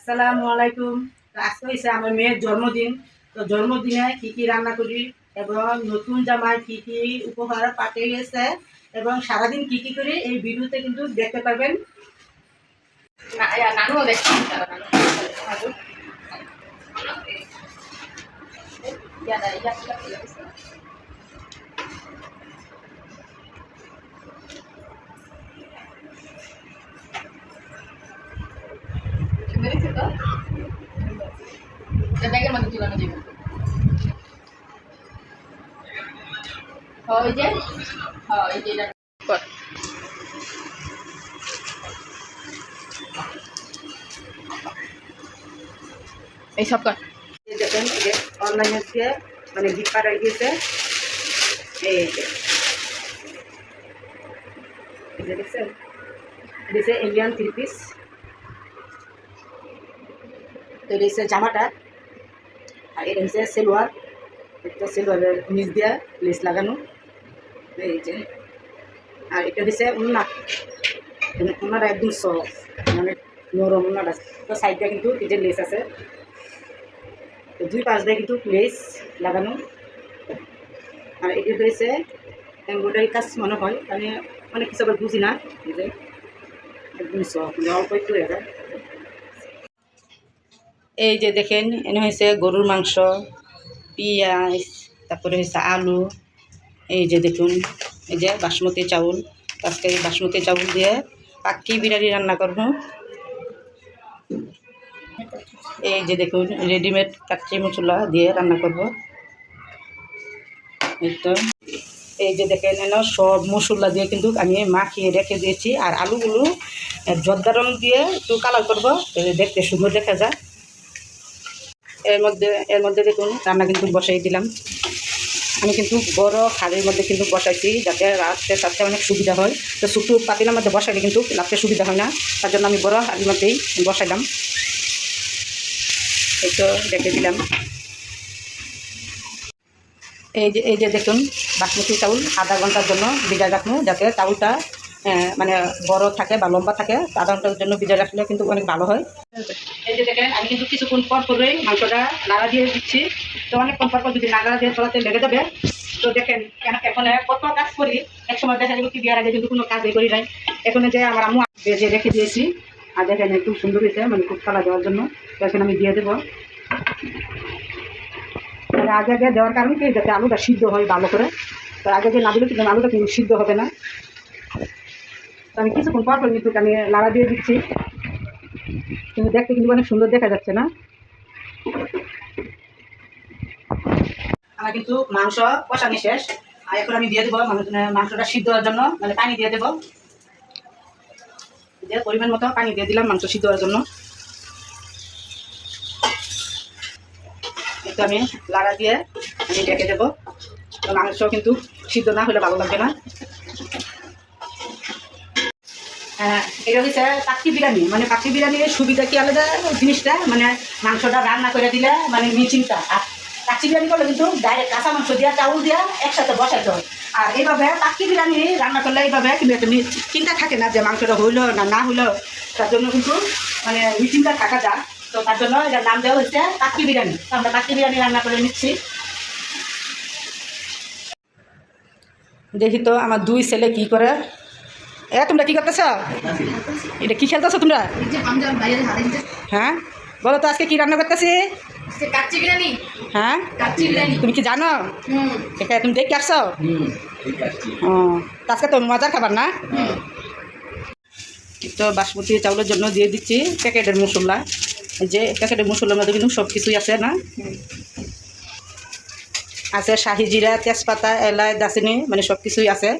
আসসালামু আলাইকুম। তো আজকে হয়েছে আমার মেয়ের জন্মদিন। তো জন্মদিনে কি কি রান্না করি এবং নতুন জামাই কি কি উপহার পাঠিয়ে গেছে এবং সারাদিন কি কি করি এই ভিডিওতে কিন্তু দেখতে পারবেন। নানুও দেখছি ব্যাগের মধ্যে তুলানো যাবে। ওই যে এই যে এই সব কর দেখেন যে অনলাইনে দিয়ে মানে গিফট পাঠাই দিয়েছে। এই যে দেখছেন দিয়েছে ইন্ডিয়ান 3 পিস। তো এটা হচ্ছে জামাটা, আর এটা হচ্ছে সেলোয়ার। একটা সেলোয়ারের নিচ দিয়ে লেস লাগানো। এই যে আর এটা হচ্ছে উন্না, উন্নাটা একদম সফট, মানে নরম উন্নাটা। তো সাইডটা কিন্তু এই যে লেস আছে, তো দুই পাশ দিয়ে কিন্তু লেস লাগানো। আর এটা হয়েছে এমব্রয়ডারি কাজ মনে হয়, আমি অনেক কিছু আবার বুঝি না। এই যে একদম সফট, অল্প একটু হয়ে যায়। এই যে দেখেন এনে হয়েছে গরুর মাংস, পেঁয়াজ, তারপরে হয়েছে আলু। এই যে দেখুন এই যে বাসমতি চাউল, আজকে এই বাসমতি চাউল দিয়ে পাক্কি বিরিয়ানি রান্না করব। এই যে দেখুন রেডিমেড কাচ্চি মশলা দিয়ে রান্না করব। এই তো এই যে দেখেন সব মশলা দিয়ে কিন্তু আমি মাখিয়ে রেখে দিয়েছি। আর আলুগুলো জর্দা রং দিয়ে একটু কালার করবো, দেখতে সুন্দর দেখা যায়। এর মধ্যে দেখুন রান্না কিন্তু বসাই দিলাম। আমি কিন্তু বড় হাঁড়ির মধ্যে কিন্তু বসাইছি, যাতে রাখতে সাথে অনেক সুবিধা হয়। তো ছোটো পাতিলার মধ্যে বসাইলে কিন্তু রাখতে সুবিধা হয় না, তার জন্য আমি বড় হাঁড়ির মধ্যেই বসাইলাম। এই তো রেখে দিলাম। এই যে দেখুন বাসমতি চাউল আধা ঘন্টার জন্য ভিজায় রাখবো, যাতে চাউলটা মানে বড় থাকে বা লম্বা থাকে। আধা ঘন্টার জন্য ভিজায় রাখলে কিন্তু অনেক ভালো হয়। এই যে দেখেন আমি কিন্তু কিছুক্ষণ পর পরেই মাংসটা নাড়া দিয়ে দিচ্ছি। তো অনেকক্ষণ পর পর যদি নাড়া দিয়ে চলাতে লেগে যাবে। তো দেখেন এখন কত কাজ করি, একসময় দেখা যাবে কি বিয়ার আগে কিন্তু কোনো কাজই করি নাই। এখন যে আমার আম্মু ভেজে রেখে দিয়েছি, আর দেখেন একটু সুন্দর হয়েছে, মানে খুব কালার দেওয়ার জন্য। তো এখন আমি দিয়ে দেবো। আগে আগে দেওয়ার কারণ কি, যাতে আলুটা সিদ্ধ হয় ভালো করে। তো আগে আগে না দিলে কিন্তু আলুটা কিন্তু সিদ্ধ হবে না। তো আমি কিছুক্ষণ পর পর কিন্তু আমি নাড়া দিয়ে দিচ্ছি, কিন্তু দেখতে কিন্তু অনেক সুন্দর দেখা যাচ্ছে না। আমার কিন্তু মাংস কষানি শেষ, আর এখন আমি দিয়ে দেবো মাংসটা সিদ্ধ হওয়ার জন্য মানে পানি দিয়ে দেবো। পরিমাণ মতো পানি দিয়ে দিলাম মাংস সিদ্ধ হওয়ার জন্য। একটু আমি লাড়া দিয়ে আমি ঢেকে দেবো। মাংস কিন্তু সিদ্ধ না হলে ভালো লাগবে না। হ্যাঁ, এটা হচ্ছে পাখি বিরিয়ানি। মানে পাখি বিরিয়ানির সুবিধা কি আলাদা জিনিসটা, মানে মাংসটা রান্না করে দিলে মানে মিচিংটা। আর কাচ্চি বিরিয়ানি করলে কিন্তু ডাইরেক্ট কাঁচা মাংস দিয়া চাউল দিয়া একসাথে বসাইতে হয়। আর এইভাবে পাখি বিরিয়ানি রান্না করলে এইভাবে কিন্তু একটা চিন্তা থাকে না যে মাংসটা হইলো না হইলো। তার জন্য কিন্তু মানে মিচিংটা থাকা যায়। তো তার জন্য এটার নাম দেওয়া হচ্ছে পাখি বিরিয়ানি। তো আমরা পাখি বিরিয়ানি রান্না করে নিচ্ছি। দেখি তো আমার দুই ছেলে কি করে। তোমরা কি করতেছ? এটা কি খেলতেছো তোমরা? হ্যাঁ বলো তো আজকে কি রান্না করতেছি? হ্যাঁ তুমি কি জানো? এটা তুমি দেখে আসছো? ও আজকে তো মজার খাবার না? তো বাসমতি চাউলের জন্য দিয়ে দিচ্ছি প্যাকেটের মশলা। যে প্যাকেটের মশলার মধ্যে কিন্তু সব কিছুই আছে না, আছে শাহি জিরা, তেজপাতা, এলাচ, দারচিনি, মানে সব কিছুই আছে।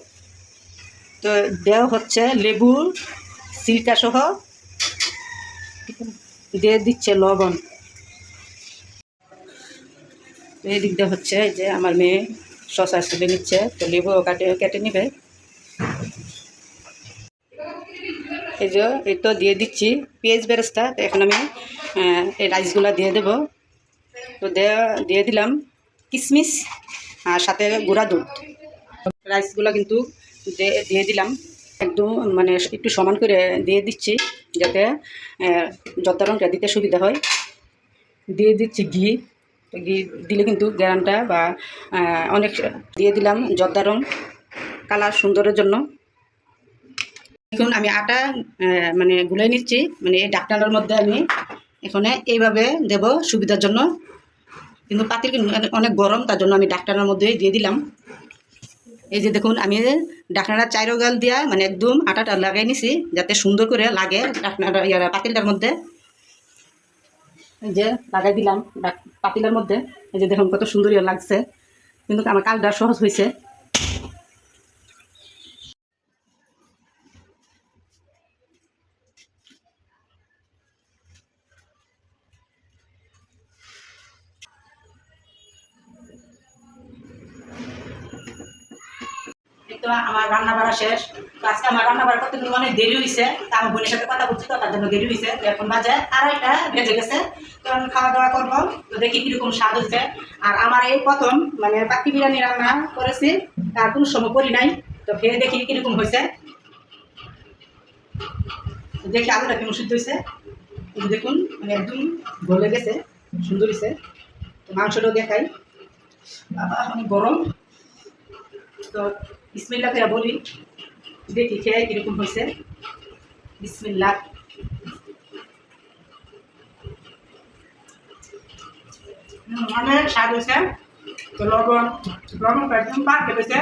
তো দেওয়া হচ্ছে লেবু সিরকা সহ, দিয়ে দিচ্ছে লবণ। এই দিকটা হচ্ছে যে আমার মেয়ে শসা তুলে নিচ্ছে, তো লেবু কেটে নেবে। এই তো দিয়ে দিচ্ছি পেঁয়াজ বেরেস্তা। তো এখন আমি এই রাইসগুলো দিয়ে দেবো। তো দিয়ে দিলাম কিশমিশ আর সাথে গুঁড়া দুধ। রাইসগুলো কিন্তু দিয়ে দিলাম। একদম মানে একটু সমান করে দিয়ে দিচ্ছি যাতে জর্দা রঙটা দিতে সুবিধা হয়। দিয়ে দিচ্ছি ঘি। তো ঘি দিলে কিন্তু গ্যারানটা বা অনেক দিয়ে দিলাম জর্দা রং কালার সুন্দরের জন্য। এখন আমি আটা মানে গুলাই নিচ্ছি, মানে এই ঢাকনাটার মধ্যে আমি এখানে এইভাবে দেব সুবিধার জন্য, কিন্তু পাতিল কিন্তু অনেক গরম, তার জন্য আমি ঢাকনার মধ্যে দিয়ে দিলাম। এই যে দেখুন আমি ঢাকনাটা চাইরো গাল দিয়া মানে একদম আটাটা লাগাই নিছি যাতে সুন্দর করে লাগে ঢাকনাটা পাতিলটার মধ্যে। এই যে লাগাই দিলাম পাতিলের মধ্যে। এই যে দেখুন কত সুন্দর লাগছে, কিন্তু আমার কাজটা সহজ হয়েছে। তো আমার রান্না বাড়া শেষ। তো আজকে আমার রান্না বাড়া করতে কিন্তু অনেক দেরি হয়েছে, তা আমার বোনের সাথে কথা বলছি তো তার জন্য দেরি হয়েছে। এখন বাজে 2:30 বেজে গেছে। তো আমি খাওয়া দাওয়া করবো, তো দেখি কিরকম স্বাদ হয়েছে। আর আমার এই প্রথম মানে পাখি বিরিয়ানি রান্না করেছি, তার কোনো সময় করি নাই। তো খেয়ে দেখি কিরকম হয়েছে, দেখি আলুটা কেমন সিদ্ধ হয়েছে। দেখুন মানে একদম গলে গেছে, সুন্দর হয়েছে। তো মাংসটাও দেখাই, বাবা অনেক গরম। তো বিসমিল্লাহ করে বলি, দেখি খেয়ে কিরকম হয়েছে। বিসমিল্লাহ। অনেক স্বাদ হয়েছে। তো লবণটা একদম পারফেক্ট হয়েছে।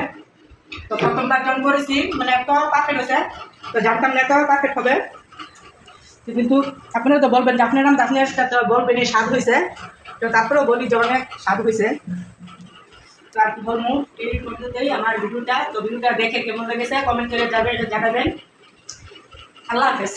তো প্রথমবার যখন করেছি মানে এত পারফেক্ট হয়েছে, তো জানতাম না এত পারফেক্ট হবে। কিন্তু আপনারা তো বলবেন যে আপনার নাম আপনার তো বলবেন এই স্বাদ হয়েছে। তো তারপরেও বলি যে অনেক স্বাদ হয়েছে। তো আর কি বলবো, এই পর্যন্তই আমার ভিডিওটা। তো ভিডিওটা দেখে কেমন লেগেছে কমেন্ট করে জানাবেন। আল্লাহ হাফেজ।